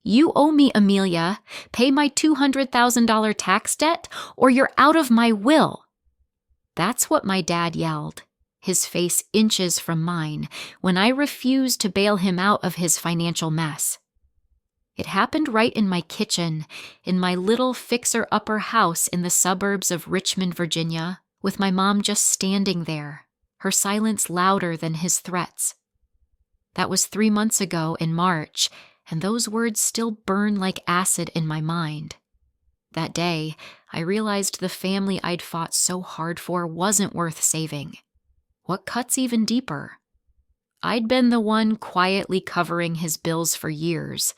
"You owe me, Amelia. Pay my $200,000 tax debt, or you're out of my will." That's what my dad yelled, his face inches from mine, when I refused to bail him out of his financial mess. It happened right in my kitchen, in my little fixer-upper house in the suburbs of Richmond, Virginia, with my mom just standing there, her silence louder than his threats. That was 3 months ago in March, and those words still burn like acid in my mind. That day, I realized the family I'd fought so hard for wasn't worth saving. What cuts even deeper? I'd been the one quietly covering his bills for years,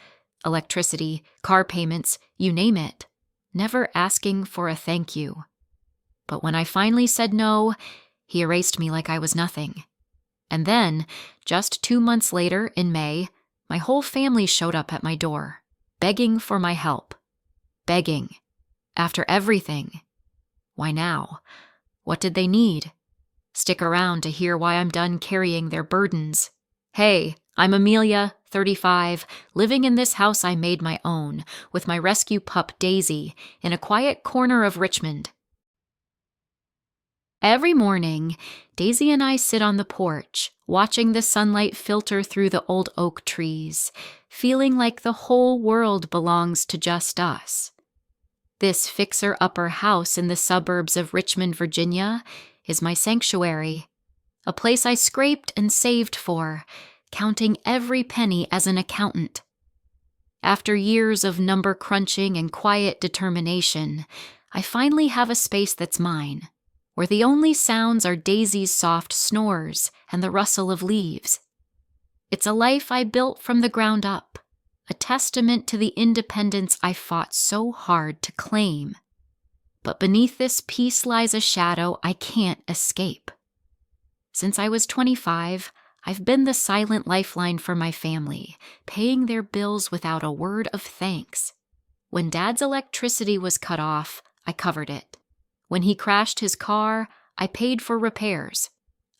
electricity, car payments, you name it, never asking for a thank you. But when I finally said no, he erased me like I was nothing. And then, just 2 months later, in May, my whole family showed up at my door, begging for my help. Begging. After everything. Why now? What did they need? Stick around to hear why I'm done carrying their burdens. Hey, I'm Amelia, 35, living in this house I made my own, with my rescue pup Daisy, in a quiet corner of Richmond. Every morning, Daisy and I sit on the porch, watching the sunlight filter through the old oak trees, feeling like the whole world belongs to just us. This fixer-upper house in the suburbs of Richmond, Virginia, is my sanctuary, a place I scraped and saved for, counting every penny as an accountant. After years of number crunching and quiet determination, I finally have a space that's mine, where the only sounds are Daisy's soft snores and the rustle of leaves. It's a life I built from the ground up, a testament to the independence I fought so hard to claim. But beneath this peace lies a shadow I can't escape. Since I was 25, I've been the silent lifeline for my family, paying their bills without a word of thanks. When Dad's electricity was cut off, I covered it. When he crashed his car, I paid for repairs.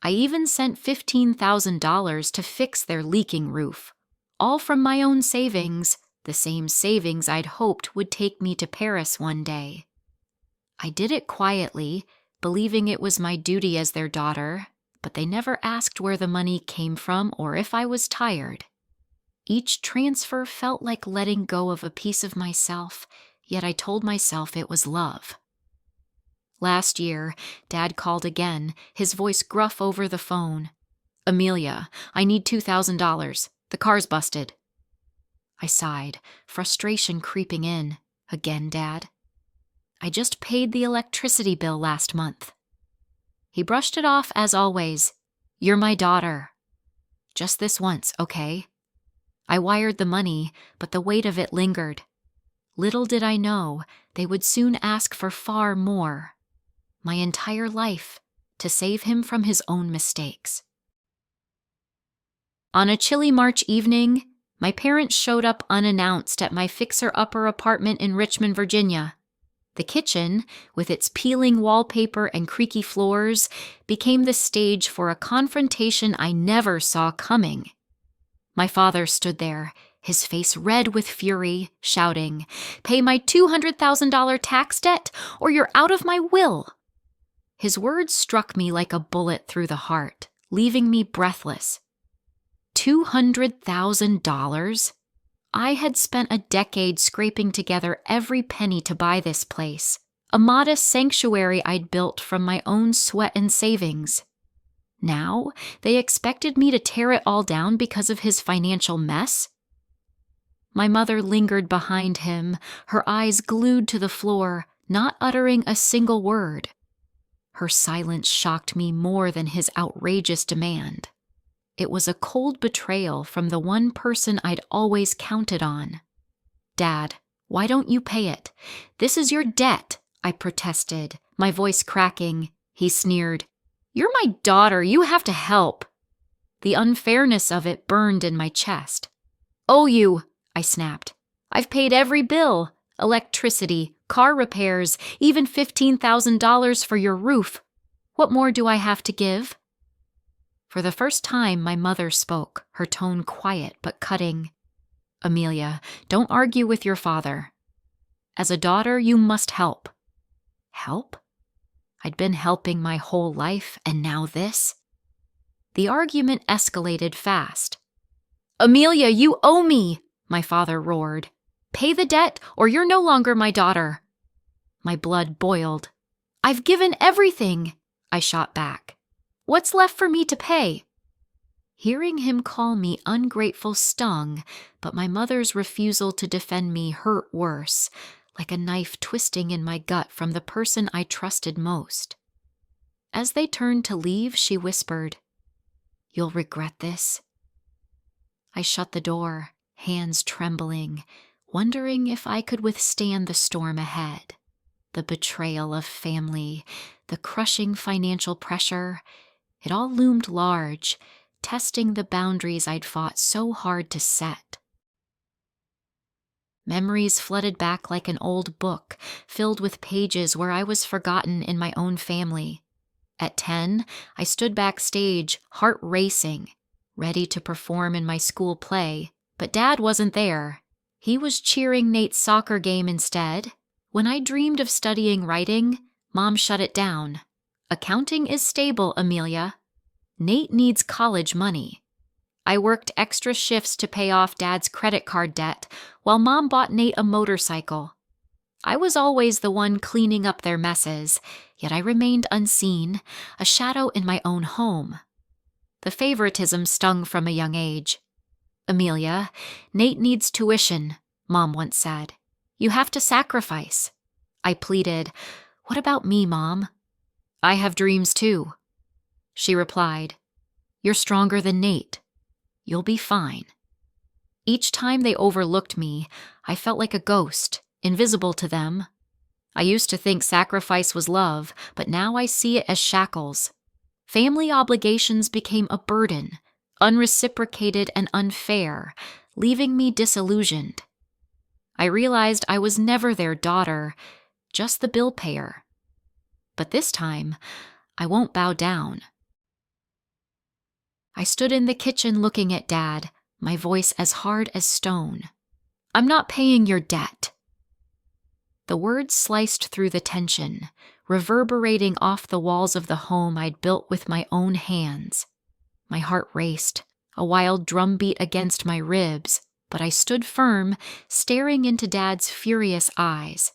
I even sent $15,000 to fix their leaking roof, all from my own savings, the same savings I'd hoped would take me to Paris one day. I did it quietly, believing it was my duty as their daughter, but they never asked where the money came from or if I was tired. Each transfer felt like letting go of a piece of myself, yet I told myself it was love. Last year, Dad called again, his voice gruff over the phone. "Amelia, I need $2,000. The car's busted." I sighed, frustration creeping in. "Again, Dad?" "I just paid the electricity bill last month." He brushed it off as always. "You're my daughter. Just this once, okay?" I wired the money, but the weight of it lingered. Little did I know, they would soon ask for far more. My entire life, to save him from his own mistakes. On a chilly March evening, my parents showed up unannounced at my fixer-upper apartment in Richmond, Virginia. The kitchen, with its peeling wallpaper and creaky floors, became the stage for a confrontation I never saw coming. My father stood there, his face red with fury, shouting, "Pay my $200,000 tax debt, or you're out of my will." His words struck me like a bullet through the heart, leaving me breathless. $200,000? I had spent a decade scraping together every penny to buy this place, a modest sanctuary I'd built from my own sweat and savings. Now, they expected me to tear it all down because of his financial mess? My mother lingered behind him, her eyes glued to the floor, not uttering a single word. Her silence shocked me more than his outrageous demand. It was a cold betrayal from the one person I'd always counted on. "Dad, why don't you pay it? This is your debt," I protested, my voice cracking. He sneered, "You're my daughter, you have to help." The unfairness of it burned in my chest. "Owe you," I snapped. "I've paid every bill. Electricity, car repairs, even $15,000 for your roof. What more do I have to give?" For the first time, my mother spoke, her tone quiet but cutting. Amelia, don't argue with your father. As a daughter, you must help. Help? I'd been helping my whole life, and now this? The argument escalated fast. Amelia, you owe me, my father roared. Pay the debt, or you're no longer my daughter. My blood boiled. I've given everything, I shot back. What's left for me to pay? Hearing him call me ungrateful stung, but my mother's refusal to defend me hurt worse, like a knife twisting in my gut from the person I trusted most. As they turned to leave, she whispered, You'll regret this. I shut the door, hands trembling, wondering if I could withstand the storm ahead. The betrayal of family, the crushing financial pressure, it all loomed large, testing the boundaries I'd fought so hard to set. Memories flooded back like an old book, filled with pages where I was forgotten in my own family. At 10, I stood backstage, heart racing, ready to perform in my school play, but Dad wasn't there. He was cheering Nate's soccer game instead. When I dreamed of studying writing, Mom shut it down. Accounting is stable, Amelia. Nate needs college money. I worked extra shifts to pay off Dad's credit card debt, while Mom bought Nate a motorcycle. I was always the one cleaning up their messes, yet I remained unseen, a shadow in my own home. The favoritism stung from a young age. Amelia, Nate needs tuition, Mom once said. You have to sacrifice. I pleaded, What about me, Mom? I have dreams too. She replied, You're stronger than Nate. You'll be fine. Each time they overlooked me, I felt like a ghost, invisible to them. I used to think sacrifice was love, but now I see it as shackles. Family obligations became a burden, unreciprocated and unfair, leaving me disillusioned. I realized I was never their daughter, just the bill payer. But this time, I won't bow down. I stood in the kitchen looking at Dad, my voice as hard as stone. I'm not paying your debt. The words sliced through the tension, reverberating off the walls of the home I'd built with my own hands. My heart raced, a wild drumbeat against my ribs, but I stood firm, staring into Dad's furious eyes.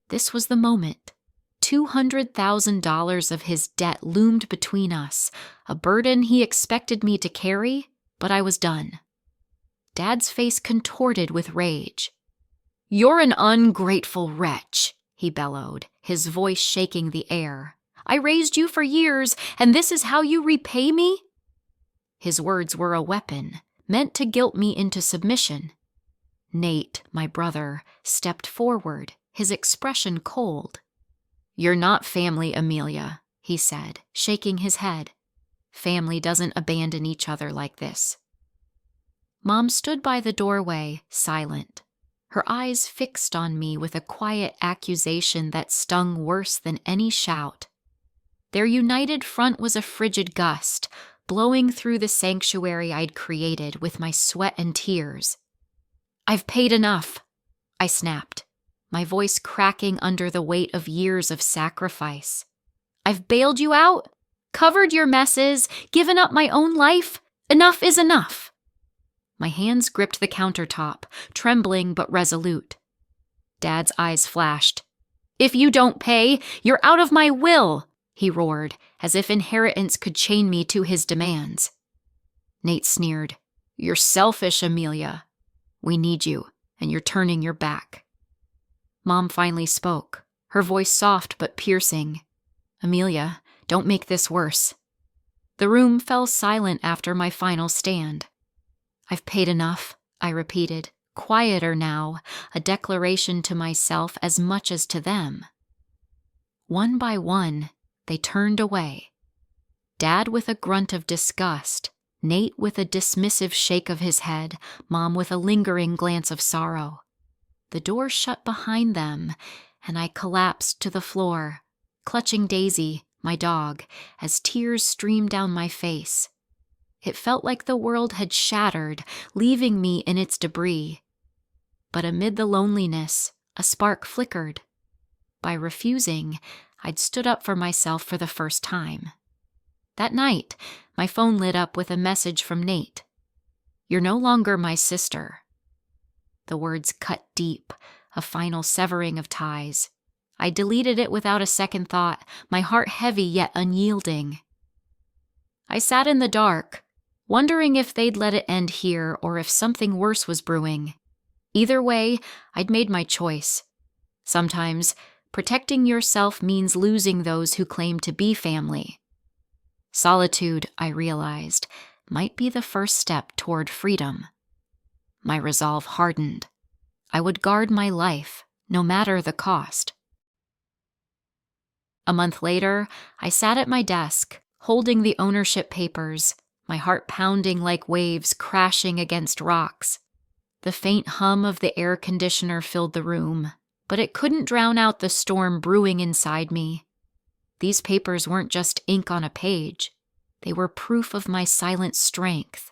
This was the moment. $200,000 of his debt loomed between us, a burden he expected me to carry, but I was done. Dad's face contorted with rage. You're an ungrateful wretch, he bellowed, his voice shaking the air. I raised you for years, and this is how you repay me? His words were a weapon, meant to guilt me into submission. Nate, my brother, stepped forward, his expression cold. You're not family, Amelia, he said, shaking his head. Family doesn't abandon each other like this. Mom stood by the doorway, silent, her eyes fixed on me with a quiet accusation that stung worse than any shout. Their united front was a frigid gust, blowing through the sanctuary I'd created with my sweat and tears. I've paid enough, I snapped, my voice cracking under the weight of years of sacrifice. I've bailed you out, covered your messes, given up my own life. Enough is enough. My hands gripped the countertop, trembling but resolute. Dad's eyes flashed. If you don't pay, you're out of my will, he roared, as if inheritance could chain me to his demands. Nate sneered. You're selfish, Amelia. We need you, and you're turning your back. Mom finally spoke, her voice soft but piercing. Amelia, don't make this worse. The room fell silent after my final stand. I've paid enough, I repeated, quieter now, a declaration to myself as much as to them. One by one, they turned away. Dad with a grunt of disgust, Nate with a dismissive shake of his head, Mom with a lingering glance of sorrow. The door shut behind them, and I collapsed to the floor, clutching Daisy, my dog, as tears streamed down my face. It felt like the world had shattered, leaving me in its debris, But amid the loneliness, a spark flickered. By refusing, I'd stood up for myself for the first time. That night, my phone lit up with a message from Nate. "You're no longer my sister." The words cut deep, a final severing of ties. I deleted it without a second thought, my heart heavy yet unyielding. I sat in the dark, wondering if they'd let it end here or if something worse was brewing. Either way, I'd made my choice. Sometimes, protecting yourself means losing those who claim to be family. Solitude, I realized, might be the first step toward freedom. My resolve hardened. I would guard my life, no matter the cost. A month later, I sat at my desk, holding the ownership papers, my heart pounding like waves crashing against rocks. The faint hum of the air conditioner filled the room, but it couldn't drown out the storm brewing inside me. These papers weren't just ink on a page. They were proof of my silent strength,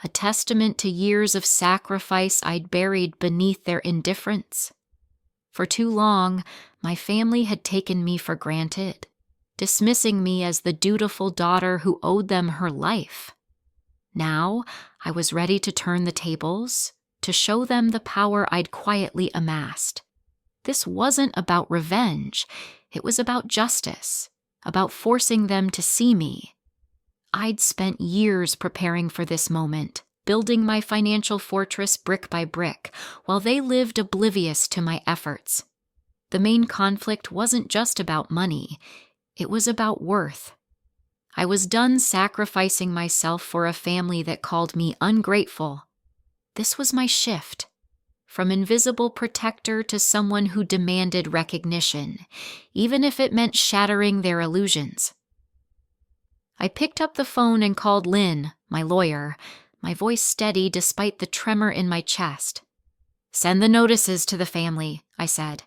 a testament to years of sacrifice I'd buried beneath their indifference. For too long, my family had taken me for granted, dismissing me as the dutiful daughter who owed them her life. Now, I was ready to turn the tables, to show them the power I'd quietly amassed. This wasn't about revenge. It was about justice, about forcing them to see me. I'd spent years preparing for this moment, building my financial fortress brick by brick, while they lived oblivious to my efforts. The main conflict wasn't just about money. It was about worth. I was done sacrificing myself for a family that called me ungrateful. This was my shift, from invisible protector to someone who demanded recognition, even if it meant shattering their illusions. I picked up the phone and called Lynn, my lawyer, my voice steady despite the tremor in my chest. "Send the notices to the family," I said.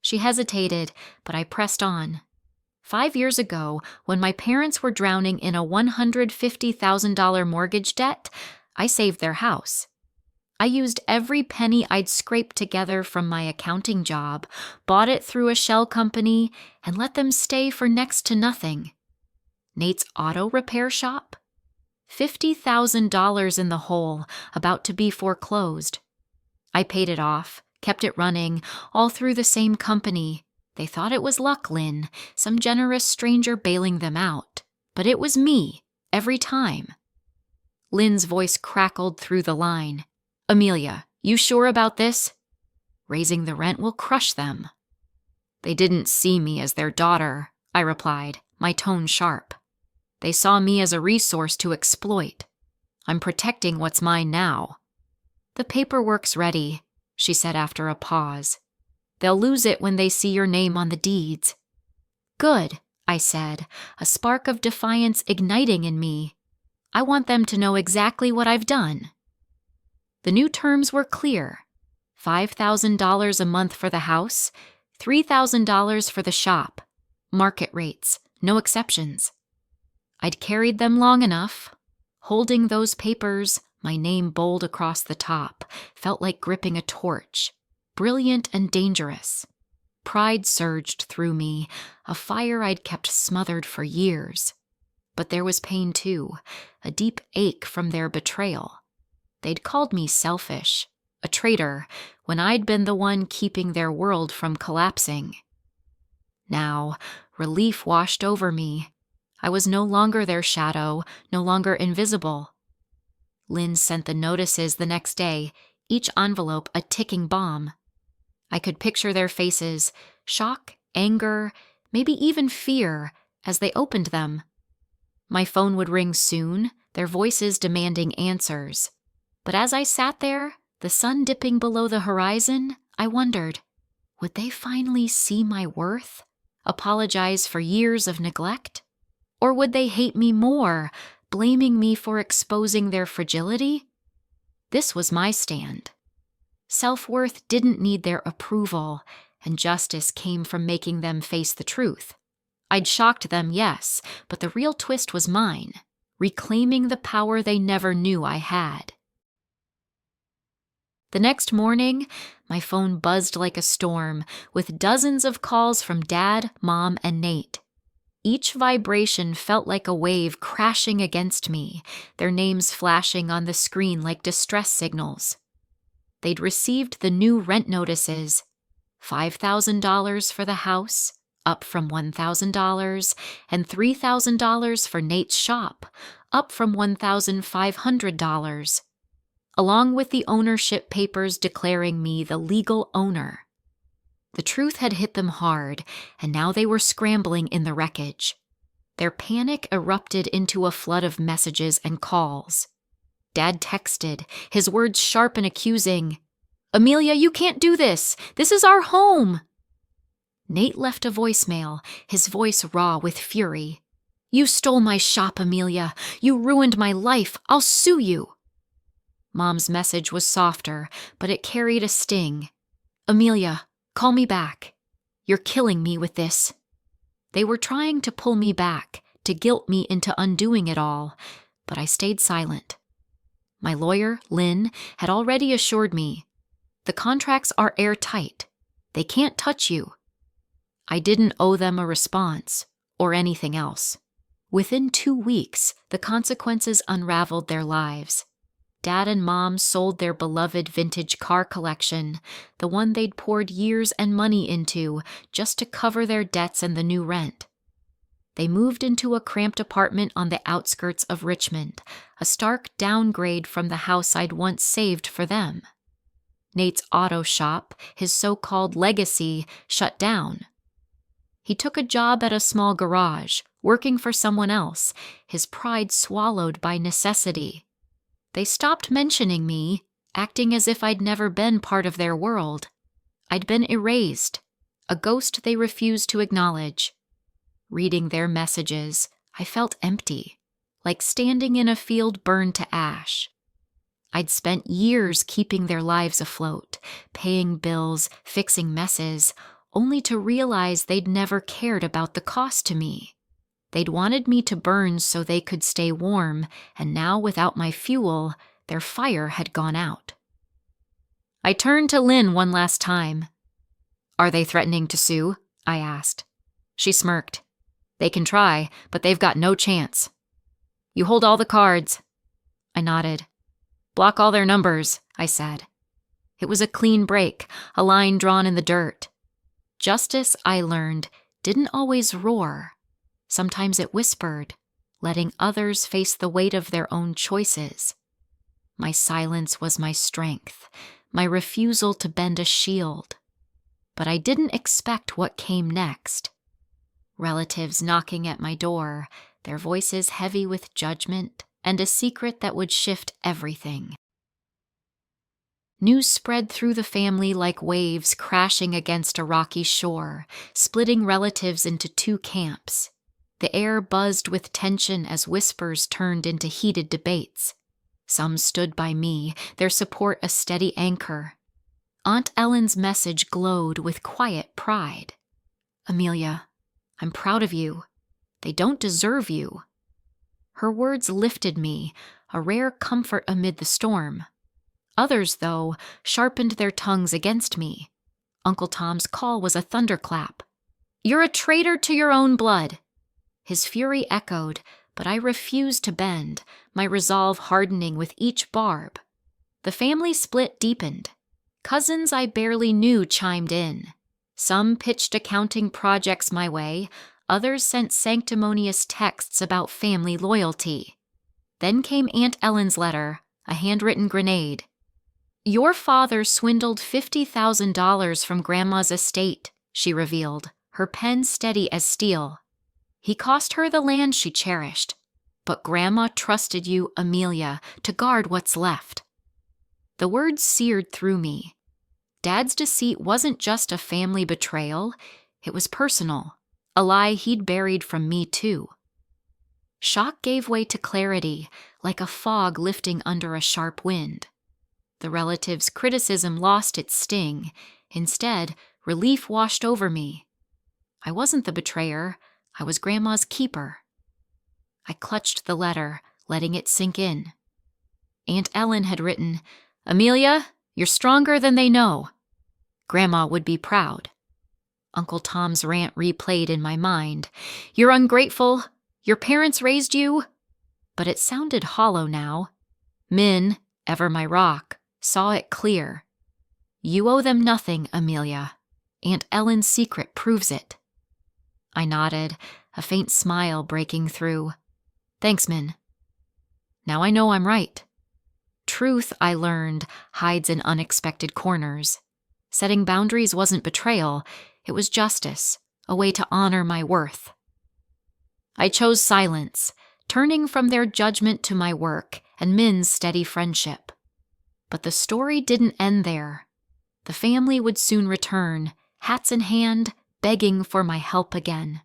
She hesitated, but I pressed on. 5 years ago, when my parents were drowning in a $150,000 mortgage debt, I saved their house. I used every penny I'd scraped together from my accounting job, bought it through a shell company, and let them stay for next to nothing. Nate's auto repair shop? $50,000 in the hole, about to be foreclosed. I paid it off, kept it running, all through the same company. They thought it was luck, Lynn, some generous stranger bailing them out. But it was me, every time. Lynn's voice crackled through the line. "Amelia, you sure about this? Raising the rent will crush them." "They didn't see me as their daughter," I replied, my tone sharp. "They saw me as a resource to exploit. I'm protecting what's mine now." "The paperwork's ready," she said after a pause. "They'll lose it when they see your name on the deeds." "Good," I said, a spark of defiance igniting in me. "I want them to know exactly what I've done." The new terms were clear. $5,000 a month for the house, $3,000 for the shop. Market rates, no exceptions. I'd carried them long enough. Holding those papers, my name bold across the top, felt like gripping a torch, brilliant and dangerous. Pride surged through me, a fire I'd kept smothered for years. But there was pain too, a deep ache from their betrayal. They'd called me selfish, a traitor, when I'd been the one keeping their world from collapsing. Now, relief washed over me. I was no longer their shadow, no longer invisible. Lynn sent the notices the next day, each envelope a ticking bomb. I could picture their faces, shock, anger, maybe even fear, as they opened them. My phone would ring soon, their voices demanding answers. But as I sat there, the sun dipping below the horizon, I wondered, would they finally see my worth, apologize for years of neglect? Or would they hate me more, blaming me for exposing their fragility? This was my stand. Self-worth didn't need their approval, and justice came from making them face the truth. I'd shocked them, yes, but the real twist was mine, reclaiming the power they never knew I had. The next morning, my phone buzzed like a storm, with dozens of calls from Dad, Mom, and Nate. Each vibration felt like a wave crashing against me, their names flashing on the screen like distress signals. They'd received the new rent notices: $5,000 for the house, up from $1,000, and $3,000 for Nate's shop, up from $1,500, along with the ownership papers declaring me the legal owner. The truth had hit them hard, and now they were scrambling in the wreckage. Their panic erupted into a flood of messages and calls. Dad texted, his words sharp and accusing. "Amelia, you can't do this. This is our home." Nate left a voicemail, his voice raw with fury. "You stole my shop, Amelia. You ruined my life. I'll sue you." Mom's message was softer, but it carried a sting. "Amelia, call me back. You're killing me with this." They were trying to pull me back, to guilt me into undoing it all, but I stayed silent. My lawyer, Lynn, had already assured me, "The contracts are airtight. They can't touch you." I didn't owe them a response, or anything else. Within 2 weeks, the consequences unraveled their lives. Dad and Mom sold their beloved vintage car collection, the one they'd poured years and money into just to cover their debts and the new rent. They moved into a cramped apartment on the outskirts of Richmond, a stark downgrade from the house I'd once saved for them. Nate's auto shop, his so-called legacy, shut down. He took a job at a small garage, working for someone else, his pride swallowed by necessity. They stopped mentioning me, acting as if I'd never been part of their world. I'd been erased, a ghost they refused to acknowledge. Reading their messages, I felt empty, like standing in a field burned to ash. I'd spent years keeping their lives afloat, paying bills, fixing messes, only to realize they'd never cared about the cost to me. They'd wanted me to burn so they could stay warm, and now without my fuel, their fire had gone out. I turned to Lynn one last time. "Are they threatening to sue?" I asked. She smirked. "They can try, but they've got no chance." "You hold all the cards." I nodded. "Block all their numbers," I said. It was a clean break, a line drawn in the dirt. Justice, I learned, didn't always roar. Sometimes it whispered, letting others face the weight of their own choices. My silence was my strength, my refusal to bend a shield. But I didn't expect what came next. Relatives knocking at my door, their voices heavy with judgment and a secret that would shift everything. News spread through the family like waves crashing against a rocky shore, splitting relatives into 2 camps. The air buzzed with tension as whispers turned into heated debates. Some stood by me, their support a steady anchor. Aunt Ellen's message glowed with quiet pride. "Amelia, I'm proud of you. They don't deserve you." Her words lifted me, a rare comfort amid the storm. Others, though, sharpened their tongues against me. Uncle Tom's call was a thunderclap. "You're a traitor to your own blood." His fury echoed, but I refused to bend, my resolve hardening with each barb. The family split deepened. Cousins I barely knew chimed in. Some pitched accounting projects my way, others sent sanctimonious texts about family loyalty. Then came Aunt Ellen's letter, a handwritten grenade. "Your father swindled $50,000 from Grandma's estate," she revealed, her pen steady as steel. "He cost her the land she cherished, but Grandma trusted you, Amelia, to guard what's left." The words seared through me. Dad's deceit wasn't just a family betrayal, it was personal, a lie he'd buried from me too. Shock gave way to clarity, like a fog lifting under a sharp wind. The relatives' criticism lost its sting. Instead, relief washed over me. I wasn't the betrayer. I was Grandma's keeper. I clutched the letter, letting it sink in. Aunt Ellen had written, "Amelia, You're stronger than they know. Grandma would be proud. Uncle Tom's rant replayed in my mind. You're ungrateful. Your parents raised you. But it sounded hollow now. Min, ever my rock, saw it clear. You owe them nothing, Amelia. Aunt Ellen's secret proves it. I nodded, a faint smile breaking through. Thanks, Min. Now I know I'm right. Truth, I learned, hides in unexpected corners. Setting boundaries wasn't betrayal, it was justice, a way to honor my worth. I chose silence, turning from their judgment to my work and Min's steady friendship. But the story didn't end there. The family would soon return, hats in hand, begging for my help again.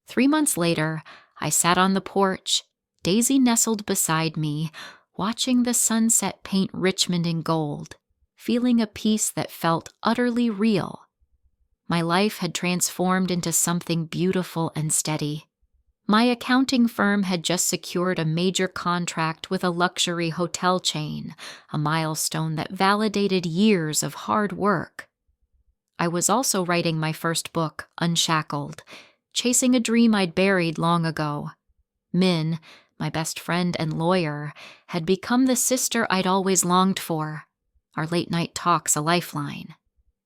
3 months later, I sat on the porch, Daisy nestled beside me, watching the sunset paint Richmond in gold, feeling a peace that felt utterly real. My life had transformed into something beautiful and steady. My accounting firm had just secured a major contract with a luxury hotel chain, a milestone that validated years of hard work. I was also writing my first book, Unshackled, chasing a dream I'd buried long ago. Min, my best friend and lawyer, had become the sister I'd always longed for, our late-night talks a lifeline.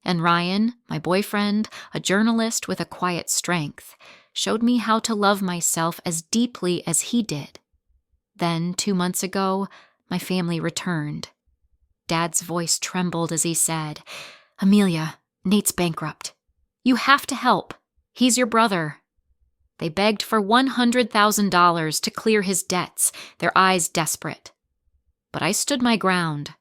And Ryan, my boyfriend, a journalist with a quiet strength, showed me how to love myself as deeply as he did. Then, 2 months ago, my family returned. Dad's voice trembled as he said, Amelia, Nate's bankrupt. You have to help. He's your brother. They begged for $100,000 to clear his debts, their eyes desperate. But I stood my ground.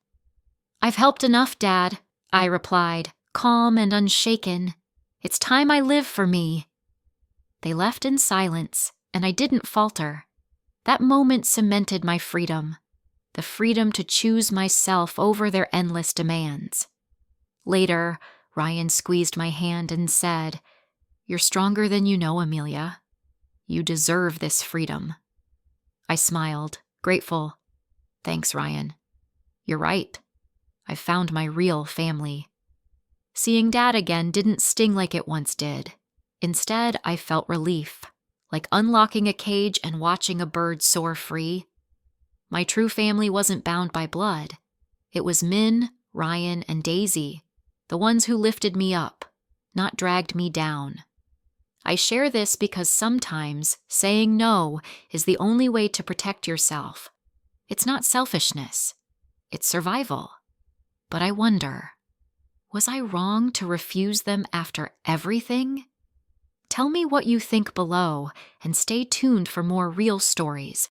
I've helped enough, Dad, I replied, calm and unshaken. It's time I live for me. They left in silence, and I didn't falter. That moment cemented my freedom, the freedom to choose myself over their endless demands. Later, Ryan squeezed my hand and said, You're stronger than you know, Amelia. You deserve this freedom. I smiled, grateful. Thanks, Ryan. You're right. I've found my real family. Seeing Dad again didn't sting like it once did. Instead, I felt relief, like unlocking a cage and watching a bird soar free. My true family wasn't bound by blood. It was Min, Ryan, and Daisy, the ones who lifted me up, not dragged me down. I share this because sometimes saying no is the only way to protect yourself. It's not selfishness. It's survival. But I wonder, was I wrong to refuse them after everything? Tell me what you think below, and stay tuned for more real stories